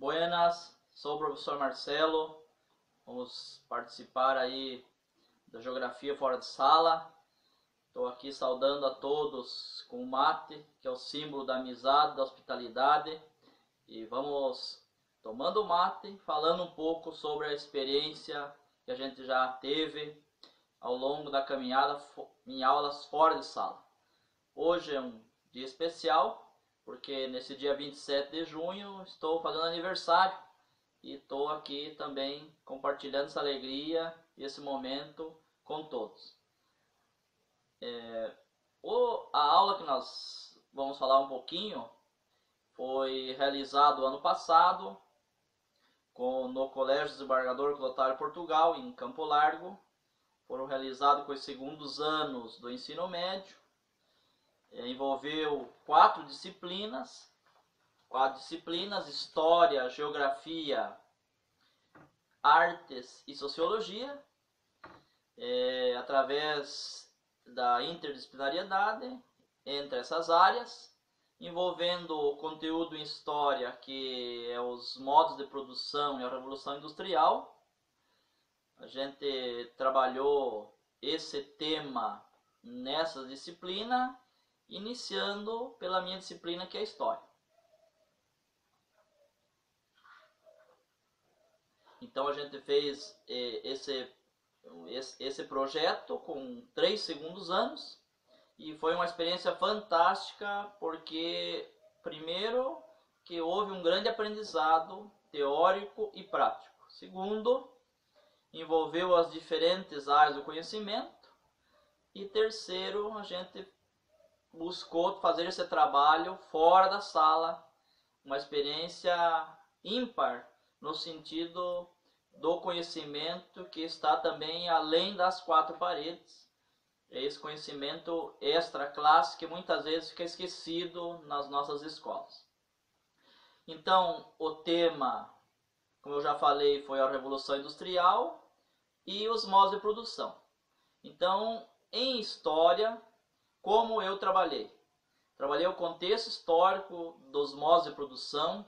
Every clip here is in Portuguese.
Buenas, sou o professor Marcelo. Vamos participar aí da Geografia Fora de Sala. Estou aqui saudando a todos com o mate, que é o símbolo da amizade, da hospitalidade. E vamos tomando mate, falando um pouco sobre a experiência que a gente já teve ao longo da caminhada em aulas fora de sala. Hoje é um dia especial, porque nesse dia 27 de junho estou fazendo aniversário e estou aqui também compartilhando essa alegria e esse momento com todos. A aula que nós vamos falar um pouquinho foi realizada ano passado no Colégio Desembargador Clotário Portugal, em Campo Largo. Foram realizados com os segundos anos do ensino médio. Envolveu quatro disciplinas: História, Geografia, Artes e Sociologia, através da interdisciplinariedade entre essas áreas, envolvendo o conteúdo em História, que é os modos de produção e a Revolução Industrial. A gente trabalhou esse tema nessa disciplina, iniciando pela minha disciplina, que é a História. Então a gente fez esse projeto com 3 segundos anos e foi uma experiência fantástica, porque primeiro que houve um grande aprendizado teórico e prático. Segundo, envolveu as diferentes áreas do conhecimento. E terceiro, a gente buscou fazer esse trabalho fora da sala, uma experiência ímpar no sentido do conhecimento que está também além das quatro paredes. É esse conhecimento extra-classe que muitas vezes fica esquecido nas nossas escolas. Então, o tema, como eu já falei, foi a Revolução Industrial e os modos de produção. Então, em História, como eu trabalhei? Trabalhei o contexto histórico dos modos de produção,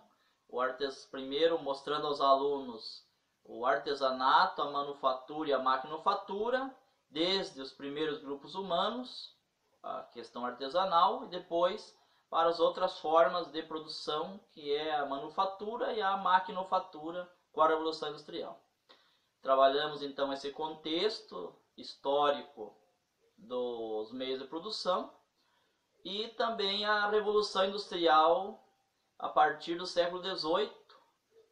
primeiro mostrando aos alunos o artesanato, a manufatura e a maquinofatura, desde os primeiros grupos humanos, a questão artesanal, e depois para as outras formas de produção, que é a manufatura e a maquinofatura com a Revolução Industrial. Trabalhamos então esse contexto histórico dos meios de produção e também a Revolução Industrial a partir do século XVIII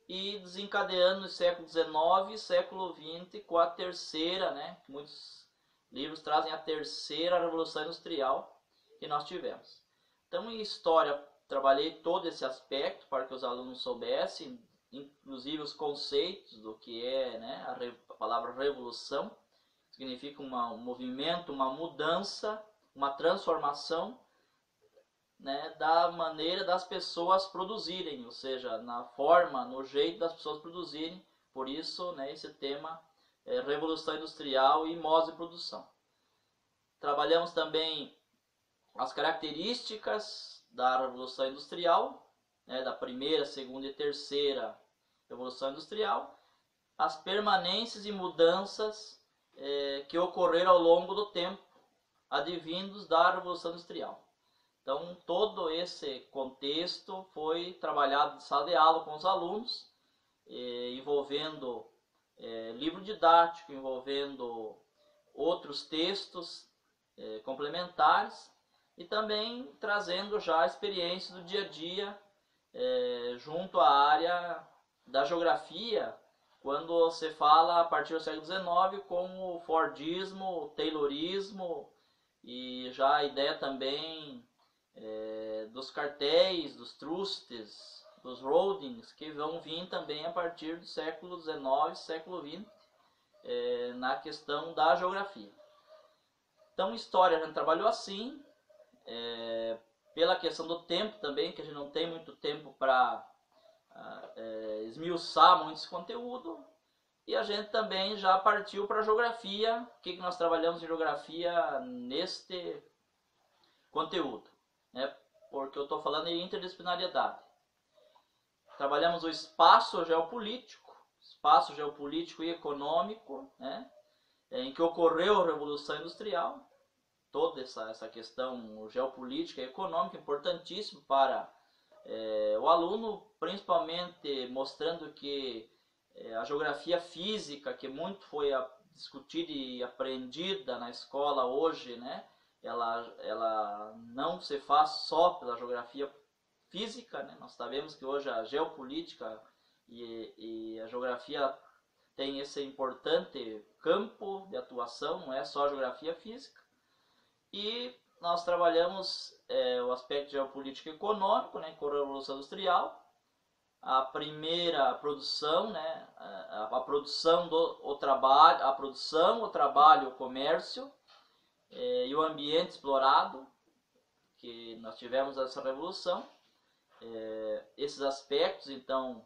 e desencadeando no século XIX e século XX com a terceira, muitos livros trazem a terceira Revolução Industrial que nós tivemos. Então, em História, trabalhei todo esse aspecto para que os alunos soubessem, inclusive os conceitos do que é a palavra revolução. Significa um movimento, uma mudança, uma transformação da maneira das pessoas produzirem, ou seja, na forma, no jeito das pessoas produzirem. Por isso, esse tema é Revolução Industrial e modos de produção. Trabalhamos também as características da Revolução Industrial, da primeira, segunda e terceira Revolução Industrial, as permanências e mudanças que ocorreram ao longo do tempo, advindos da Revolução Industrial. Então, todo esse contexto foi trabalhado de sala de aula com os alunos, envolvendo livro didático, envolvendo outros textos complementares e também trazendo já a experiência do dia a dia junto à área da geografia, quando você fala a partir do século XIX com o Fordismo, o Taylorismo e já a ideia também dos cartéis, dos trusts, dos holdings, que vão vir também a partir do século XIX, século XX, na questão da geografia. Então, História a gente trabalhou assim, pela questão do tempo também, que a gente não tem muito tempo para esmiuçar muito esse conteúdo, e a gente também já partiu para a Geografia. O que nós trabalhamos em Geografia neste conteúdo? Porque eu estou falando em interdisciplinariedade. trabalhamos o espaço geopolítico e econômico, né, em que ocorreu a Revolução Industrial. Toda essa questão geopolítica e econômica importantíssimo para o aluno, principalmente mostrando que a geografia física, que muito foi discutida e aprendida na escola hoje, né, ela não se faz só pela geografia física, né? Nós sabemos que hoje a geopolítica e a geografia tem esse importante campo de atuação, não é só a geografia física. E nós trabalhamos o aspecto geopolítico e econômico, né, com a Revolução Industrial, a primeira produção, né, a produção, o trabalho, o comércio e o ambiente explorado, que nós tivemos essa revolução. Esses aspectos, então,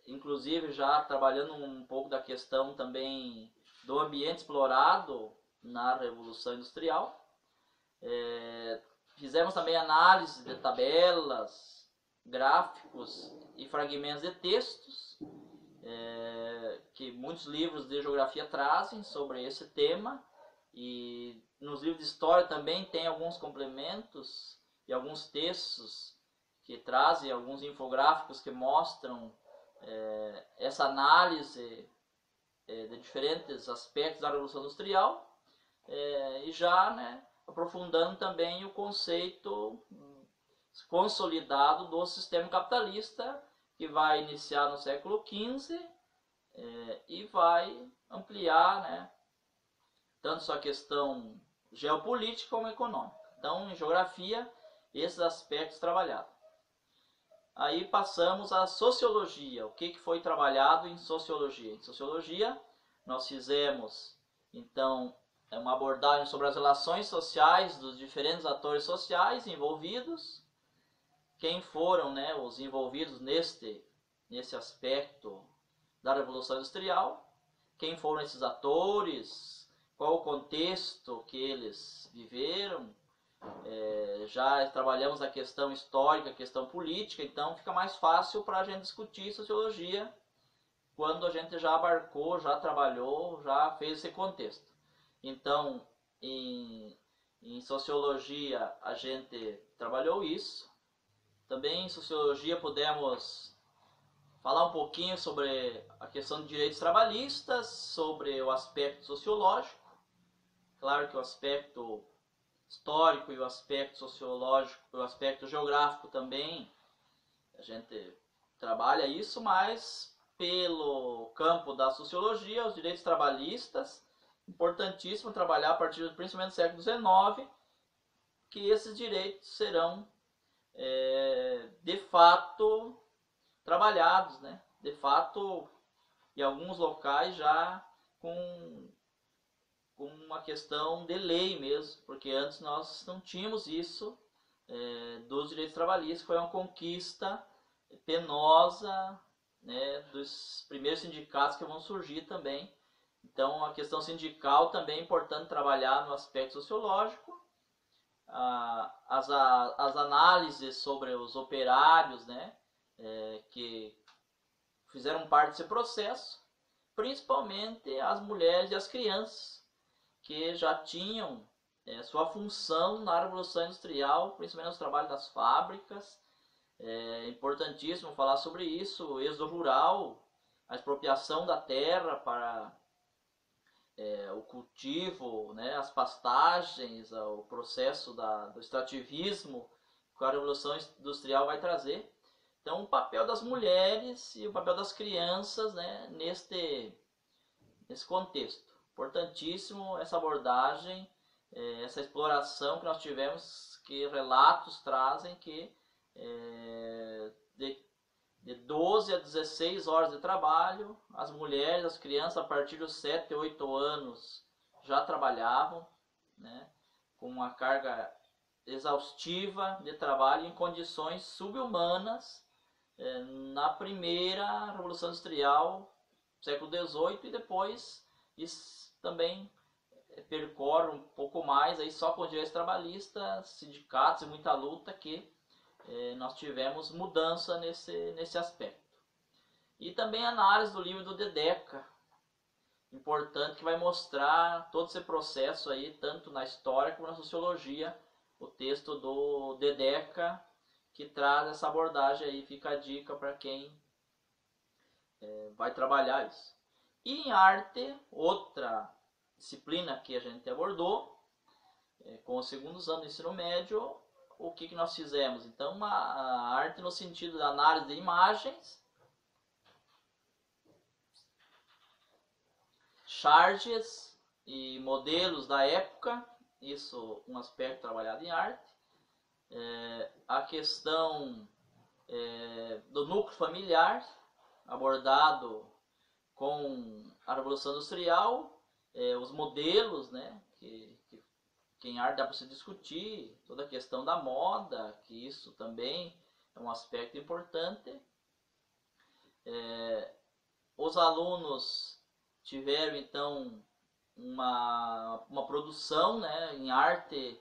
inclusive já trabalhando um pouco da questão também do ambiente explorado na Revolução Industrial. Fizemos também análise de tabelas, gráficos e fragmentos de textos, que muitos livros de geografia trazem sobre esse tema, e nos livros de história também tem alguns complementos e alguns textos que trazem alguns infográficos que mostram essa análise de diferentes aspectos da Revolução Industrial, e já, né, aprofundando também o conceito consolidado do sistema capitalista, que vai iniciar no século XV e vai ampliar, né, tanto sua questão geopolítica como econômica. Então, em geografia, esses aspectos trabalhados. Aí passamos à sociologia. O que foi trabalhado em sociologia? Em sociologia, nós fizemos, então, uma abordagem sobre as relações sociais dos diferentes atores sociais envolvidos, quem foram, né, os envolvidos nesse aspecto da Revolução Industrial, quem foram esses atores, qual o contexto que eles viveram. Já trabalhamos a questão histórica, a questão política, então fica mais fácil para a gente discutir sociologia quando a gente já abarcou, já trabalhou, já fez esse contexto. Então, em sociologia a gente trabalhou isso. Também em sociologia podemos falar um pouquinho sobre a questão de direitos trabalhistas, sobre o aspecto sociológico. Claro que o aspecto histórico e o aspecto sociológico, o aspecto geográfico também, a gente trabalha isso, mas pelo campo da sociologia, os direitos trabalhistas, importantíssimo trabalhar a partir principalmente do século XIX, que esses direitos serão de fato trabalhados, né? De fato, em alguns locais já com uma questão de lei mesmo, porque antes nós não tínhamos isso dos direitos trabalhistas. Foi uma conquista penosa, né, dos primeiros sindicatos que vão surgir também. Então a questão sindical também é importante trabalhar no aspecto sociológico. As análises sobre os operários, né, que fizeram parte desse processo, principalmente as mulheres e as crianças, que já tinham sua função na Revolução Industrial, principalmente nos trabalhos das fábricas. É importantíssimo falar sobre isso, o êxodo rural, a expropriação da terra para o cultivo, né, as pastagens, o processo do extrativismo que a Revolução Industrial vai trazer. Então, o papel das mulheres e o papel das crianças, né, nesse contexto. Importantíssimo essa abordagem, essa exploração que nós tivemos, que relatos trazem que de 12 a 16 horas de trabalho, as mulheres, as crianças, a partir dos 7, 8 anos já trabalhavam, né, com uma carga exaustiva de trabalho em condições subhumanas, na primeira Revolução Industrial, século XVIII, e depois isso também percorre um pouco mais, aí só com direitos trabalhistas, sindicatos e muita luta, que nós tivemos mudança nesse aspecto. E também a análise do livro do Dedeca, importante, que vai mostrar todo esse processo aí, tanto na história como na sociologia, o texto do Dedeca, que traz essa abordagem aí, fica a dica para quem vai trabalhar isso. E em arte, outra disciplina que a gente abordou, com os segundos anos do ensino médio, o que nós fizemos? Então, a arte no sentido da análise de imagens, charges e modelos da época, isso um aspecto trabalhado em arte. A questão do núcleo familiar, abordado com a Revolução Industrial, os modelos, né, que em arte dá para se discutir, toda a questão da moda, que isso também é um aspecto importante. Os alunos tiveram então uma produção, né, em arte,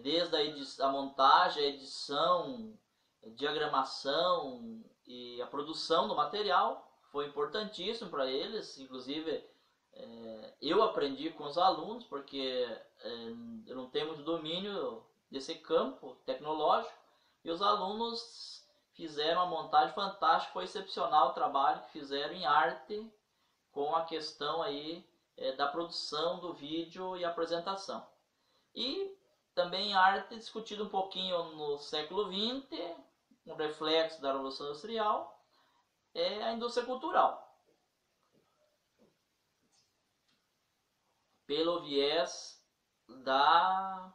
desde a montagem, a edição, a diagramação e a produção do material. Foi importantíssimo para eles, inclusive eu aprendi com os alunos, porque eu não tenho muito domínio desse campo tecnológico, e os alunos fizeram uma montagem fantástica, foi excepcional o trabalho que fizeram em arte, com a questão aí da produção do vídeo e apresentação. E também arte discutido um pouquinho no século XX, um reflexo da Revolução Industrial, é a indústria cultural. Pelo viés da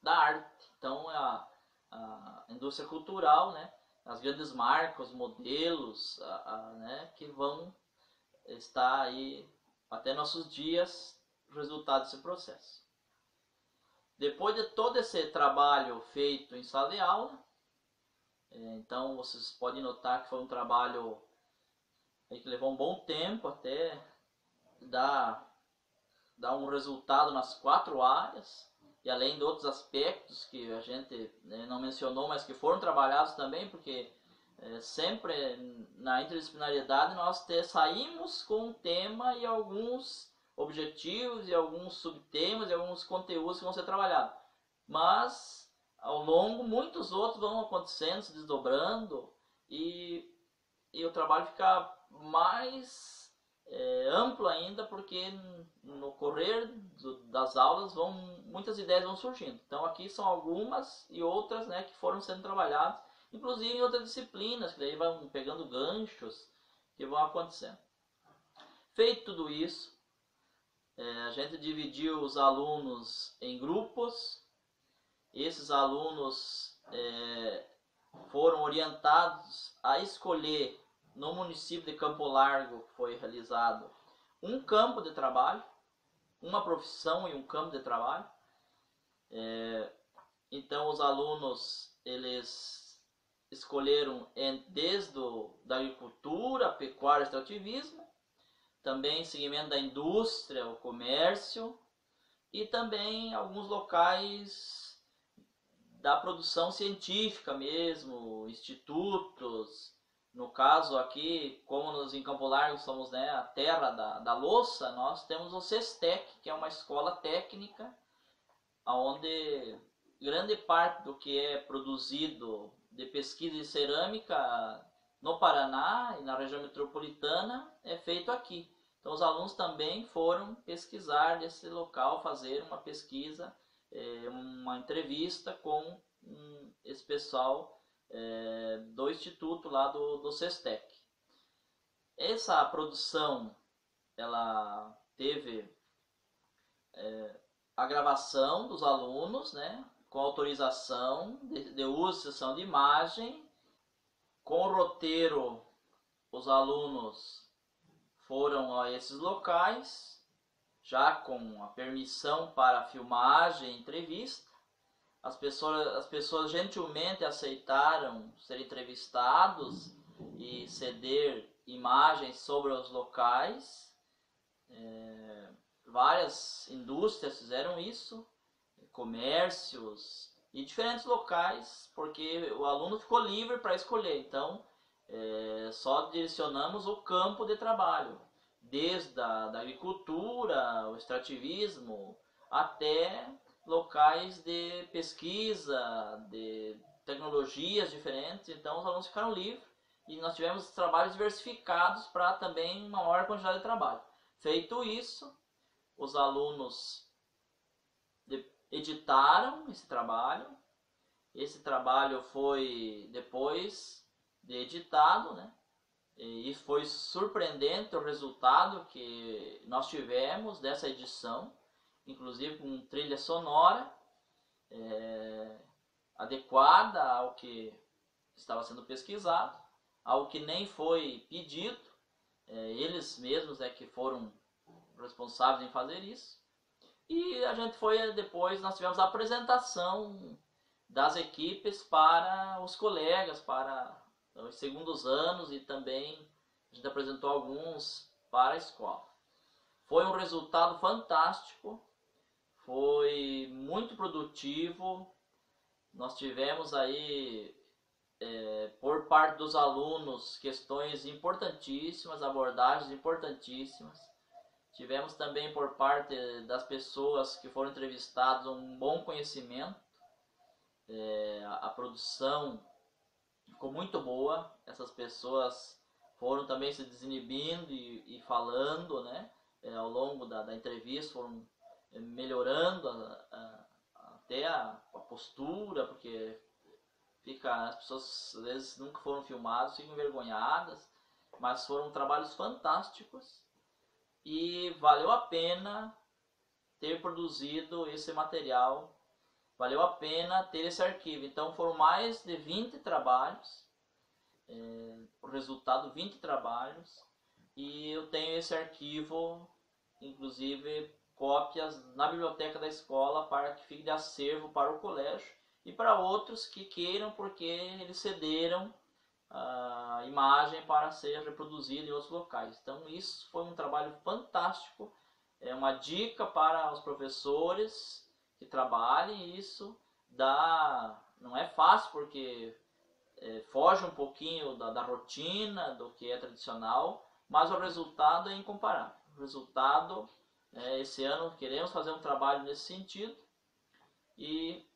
arte. Então, a indústria cultural, né, as grandes marcas, os modelos, né, que vão estar aí até nossos dias, o resultado desse processo. Depois de todo esse trabalho feito em sala de aula, então vocês podem notar que foi um trabalho aí que levou um bom tempo até dar um resultado nas 4 áreas, e além de outros aspectos que a gente não mencionou, mas que foram trabalhados também, porque sempre na interdisciplinariedade nós saímos com um tema e alguns objetivos e alguns subtemas e alguns conteúdos que vão ser trabalhados, mas ao longo muitos outros vão acontecendo, se desdobrando, e o trabalho fica mais amplo ainda, porque no correr das aulas muitas ideias vão surgindo. Então aqui são algumas e outras, né, que foram sendo trabalhadas, inclusive em outras disciplinas, que daí vão pegando ganchos que vão acontecendo. Feito tudo isso, a gente dividiu os alunos em grupos. Esses alunos foram orientados a escolher, no município de Campo Largo, foi realizado um campo de trabalho, uma profissão e um campo de trabalho. Então os alunos, eles escolheram desde da agricultura, pecuária, extrativismo, também segmento da indústria, o comércio, e também alguns locais da produção científica mesmo, institutos. No caso aqui, como nós em Campo Largo somos, né, a terra da louça, nós temos o SESTEC, que é uma escola técnica, onde grande parte do que é produzido de pesquisa de cerâmica no Paraná e na região metropolitana é feito aqui. Então os alunos também foram pesquisar nesse local, fazer uma pesquisa, uma entrevista com esse pessoal do instituto lá do SESTEC. Essa produção, ela teve a gravação dos alunos, né, com autorização de uso e sessão de imagem, com o roteiro. Os alunos foram a esses locais, já com a permissão para filmagem e entrevista. As pessoas gentilmente aceitaram ser entrevistados e ceder imagens sobre os locais. Várias indústrias fizeram isso, comércios, e diferentes locais, porque o aluno ficou livre para escolher. Então, só direcionamos o campo de trabalho, desde a da agricultura, o extrativismo, até locais de pesquisa, de tecnologias diferentes. Então, os alunos ficaram livres e nós tivemos trabalhos diversificados para também uma maior quantidade de trabalho. Feito isso, os alunos editaram esse trabalho. Esse trabalho foi depois de editado, né? E foi surpreendente o resultado que nós tivemos dessa edição, inclusive com trilha sonora adequada ao que estava sendo pesquisado, algo que nem foi pedido, eles mesmos que foram responsáveis em fazer isso. E a gente depois nós tivemos a apresentação das equipes para os colegas, para os segundos anos, e também a gente apresentou alguns para a escola. Foi um resultado fantástico, foi muito produtivo. Nós tivemos aí, por parte dos alunos, questões importantíssimas, abordagens importantíssimas. Tivemos também por parte das pessoas que foram entrevistadas um bom conhecimento. A produção ficou muito boa. Essas pessoas foram também se desinibindo e falando, né? Ao longo da entrevista, foram melhorando até a postura, porque as pessoas às vezes nunca foram filmadas, ficam envergonhadas, mas foram trabalhos fantásticos. E valeu a pena ter produzido esse material, valeu a pena ter esse arquivo. Então foram mais de 20 trabalhos, o resultado 20 trabalhos, e eu tenho esse arquivo, inclusive cópias na biblioteca da escola, para que fique de acervo para o colégio e para outros que queiram, porque eles cederam a imagem para ser reproduzida em outros locais. Então isso foi um trabalho fantástico, uma dica para os professores que trabalhem. Isso não é fácil, porque foge um pouquinho da rotina, do que é tradicional, mas o resultado é incomparável. O resultado, esse ano queremos fazer um trabalho nesse sentido, e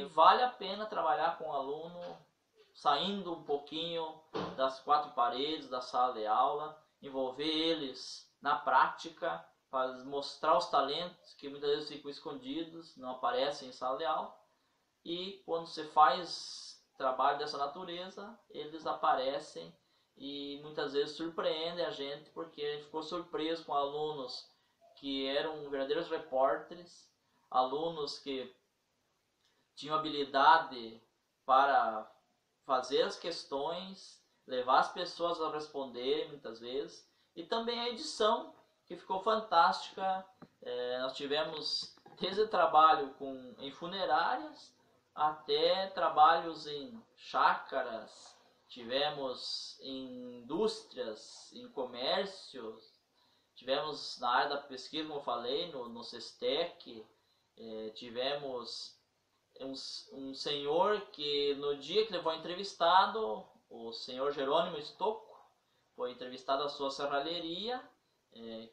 vale a pena trabalhar com o aluno, saindo um pouquinho das quatro paredes da sala de aula, envolver eles na prática, para mostrar os talentos que muitas vezes ficam escondidos, não aparecem em sala de aula. E quando você faz trabalho dessa natureza, eles aparecem e muitas vezes surpreendem a gente, porque a gente ficou surpreso com alunos que eram verdadeiros repórteres, alunos que tinham habilidade para fazer as questões, levar as pessoas a responderem muitas vezes, e também a edição, que ficou fantástica. Nós tivemos desde trabalho em funerárias até trabalhos em chácaras, tivemos em indústrias, em comércios, tivemos na área da pesquisa, como eu falei, no SESTEC, tivemos um senhor que no dia que ele foi entrevistado, o senhor Jerônimo Stocco, foi entrevistado à sua serralheria,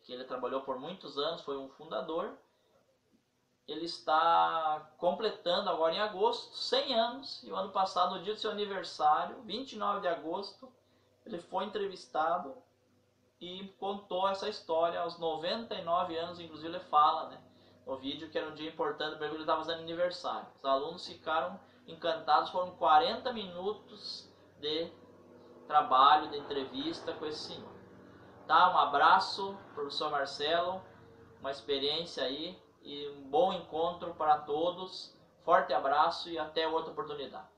que ele trabalhou por muitos anos, foi um fundador. Ele está completando agora em agosto 100 anos, e o ano passado, no dia do seu aniversário, 29 de agosto, ele foi entrevistado e contou essa história aos 99 anos. Inclusive ele fala, né, no vídeo, que era um dia importante para ele estava fazendo aniversário. Os alunos ficaram encantados, foram 40 minutos de trabalho, de entrevista com esse senhor. Tá? Um abraço, professor Marcelo, uma experiência aí e um bom encontro para todos. Forte abraço e até outra oportunidade.